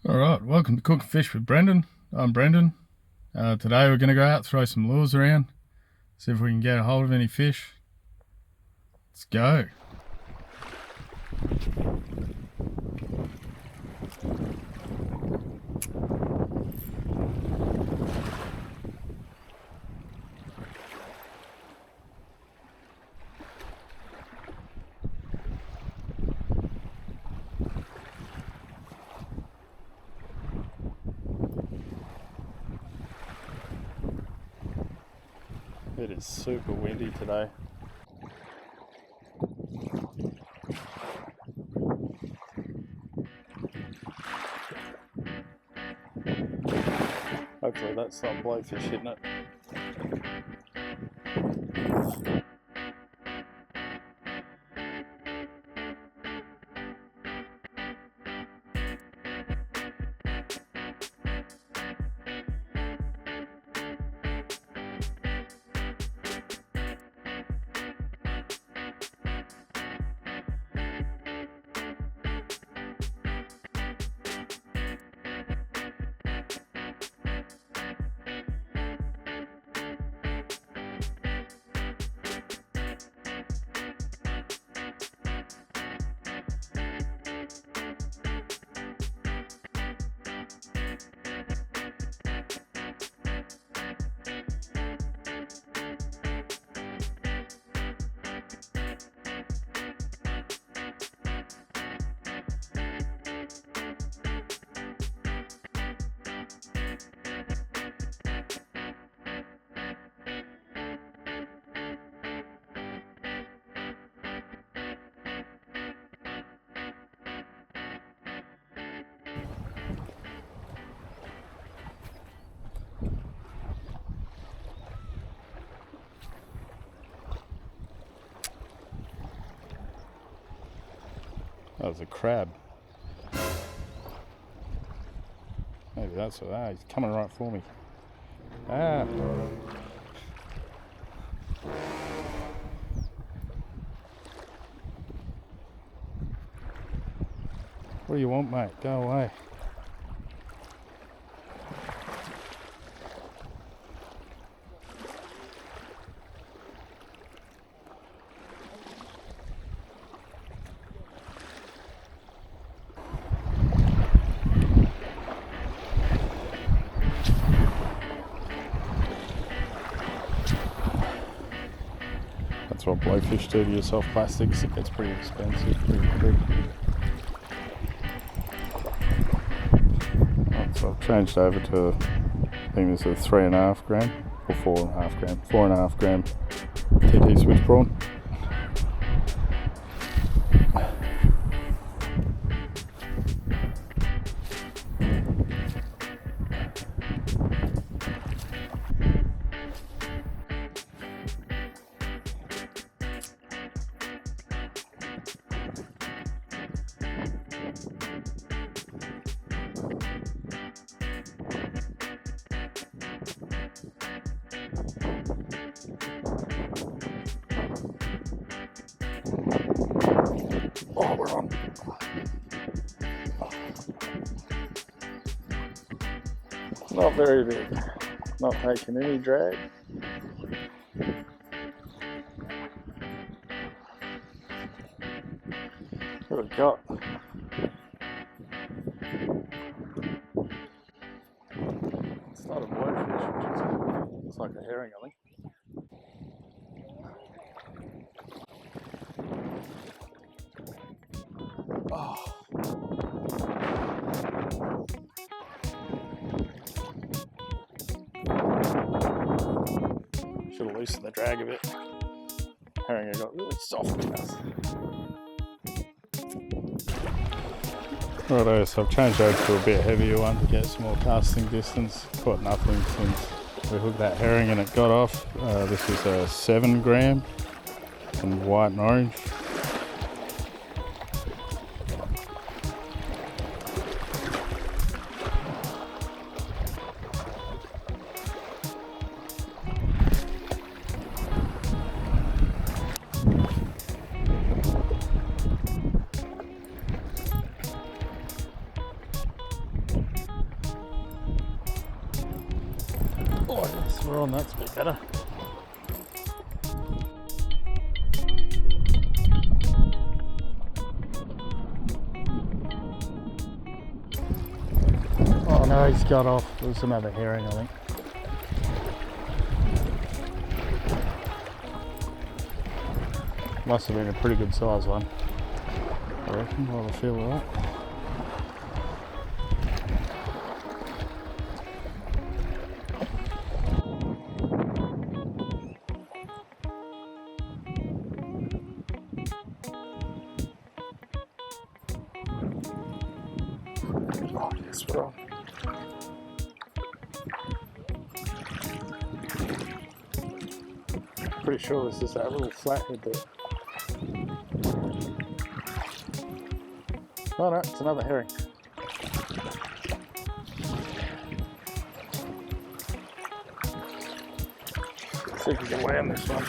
Alright, welcome to Cooking Fish with Brendan. I'm Brendan. Today we're going to go out, throw some lures around, see if we can get a hold of any fish. Let's go. It is super windy today. Hopefully that's not blowfish hitting it. That was a crab. Maybe that's what. He's coming right for me. What do you want, mate? Go away. That's what blowfish do to your soft plastics. It gets pretty expensive pretty quick. Right, so I've changed over to, I think this is a 3.5 gram or 4.5 gram. 4.5 gram TT switch prawn. Oh, we're on. Not very big. Not taking any drag. What have we got? It's not a blowfish, which is good. It's like a herring, I think. Oh. Should have loosened the drag a bit. Herring got really soft in us. Righto, so I've changed over to a bit heavier one to get some more casting distance. Caught nothing since we hooked that herring and it got off. This is a 7 gram in white and orange. Oh, I guess we're on, that's a bit better. Oh no, he's got off. There's another herring, I think. Must have been a pretty good size one, I reckon, by the feel of that. Oh, yes, we're on. Pretty sure this is that little flathead there. Oh no, it's another herring. Let's see if we can land this one.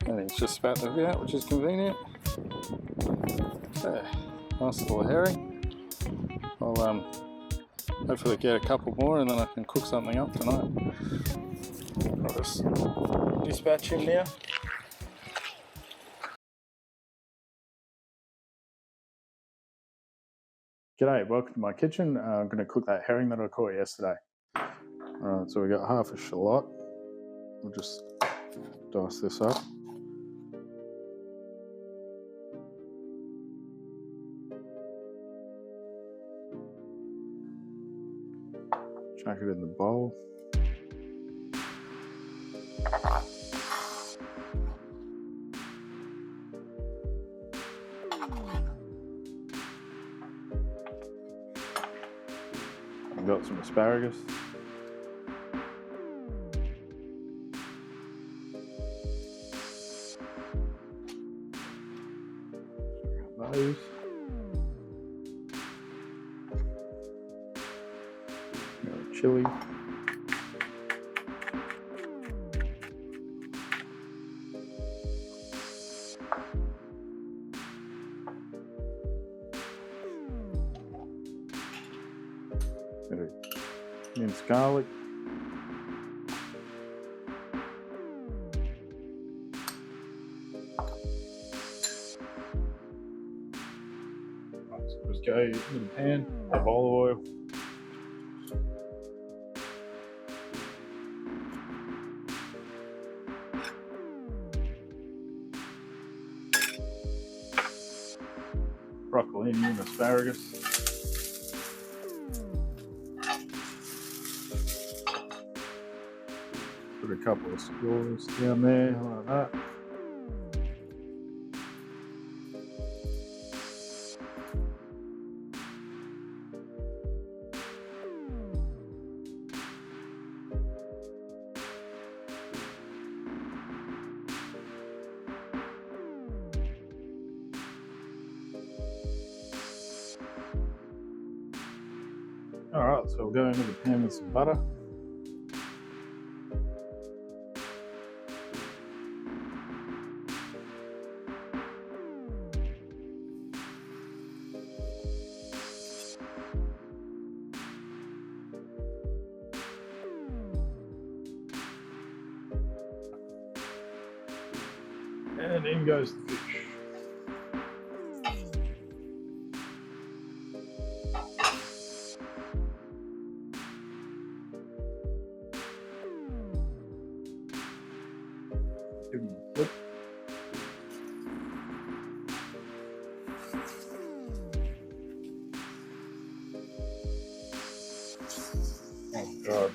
And he's just spat the hook out, which is convenient. There, nice little herring. I'll hopefully get a couple more and then I can cook something up tonight. I'll just dispatch him now. G'day, welcome to my kitchen. I'm going to cook that herring that I caught yesterday. Alright, so we got half a shallot. We'll just dice this up. Chuck it in the bowl. I've got some asparagus. Those. Chili. Bit of minced garlic. So just go in the pan, have olive oil. Broccolini and asparagus. Put a couple of scallions down there like that. Alright, so we'll go into the pan with some butter. And in goes the fish. Give him a flip. Oh God.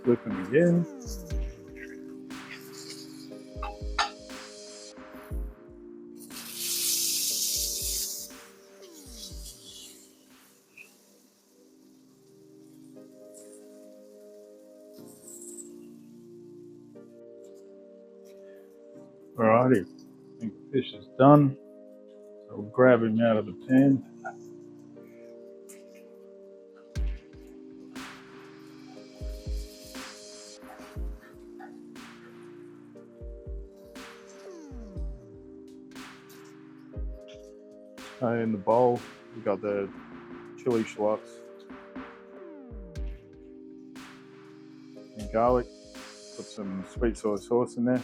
flip them again. Alrighty, I think the fish is done. So we'll grab him out of the pan. In the bowl, we got the chili shallots and garlic. Put some sweet soy sauce in there.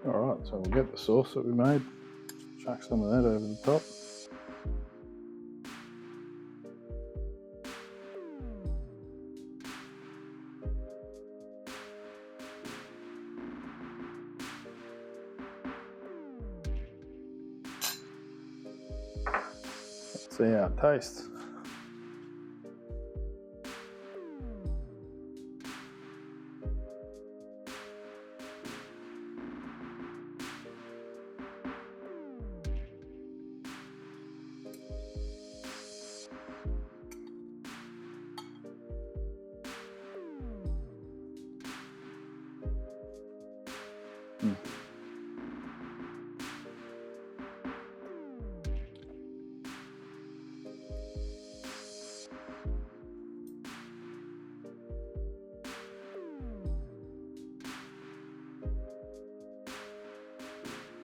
Alright, so we'll get the sauce that we made, chuck some of that over the top. Let's see how it tastes.